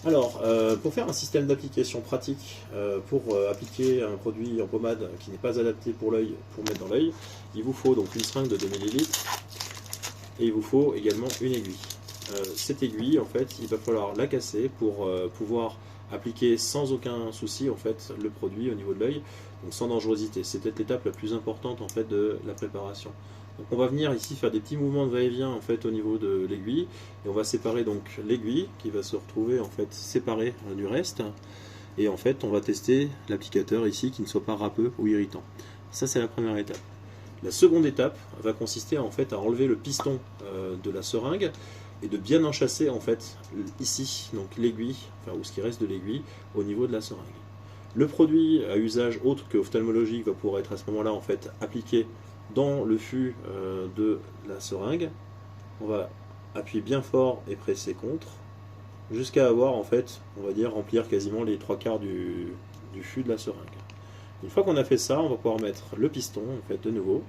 Alors, pour faire un système d'application pratique, pour appliquer un produit en pommade qui n'est pas adapté pour l'œil, pour mettre dans l'œil, il vous faut donc une seringue de 2 ml et il vous faut également une aiguille. Cette aiguille, en fait, il va falloir la casser pour pouvoir appliquer sans aucun souci en fait le produit au niveau de l'œil, donc sans dangerosité. C'est peut-être l'étape la plus importante en fait de la préparation. Donc on va venir ici faire des petits mouvements de va-et-vient en fait au niveau de l'aiguille et on va séparer donc l'aiguille qui va se retrouver en fait séparée du reste et en fait on va tester l'applicateur ici qui ne soit pas râpeux ou irritant. Ça c'est la première étape. La seconde étape va consister en fait à enlever le piston de la seringue et de bien enchâsser en fait ici donc l'aiguille, enfin ou ce qui reste de l'aiguille au niveau de la seringue. Le produit à usage autre que ophtalmologique va pouvoir être à ce moment-là en fait appliqué dans le fût de la seringue. On va appuyer bien fort et presser contre jusqu'à avoir en fait, on va dire, remplir quasiment les 3/4 du fût de la seringue. Une fois qu'on a fait ça, on va pouvoir mettre le piston en fait de nouveau.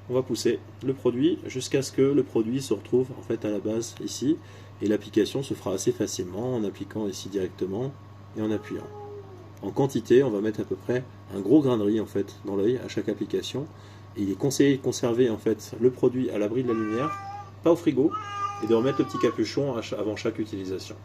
On va pousser le produit jusqu'à ce que le produit se retrouve en fait à la base ici et l'application se fera assez facilement en appliquant ici directement et en appuyant. En quantité, on va mettre à peu près un gros grain de riz en fait dans l'œil à chaque application. Et il est conseillé de conserver en fait le produit à l'abri de la lumière, pas au frigo, et de remettre le petit capuchon avant chaque utilisation.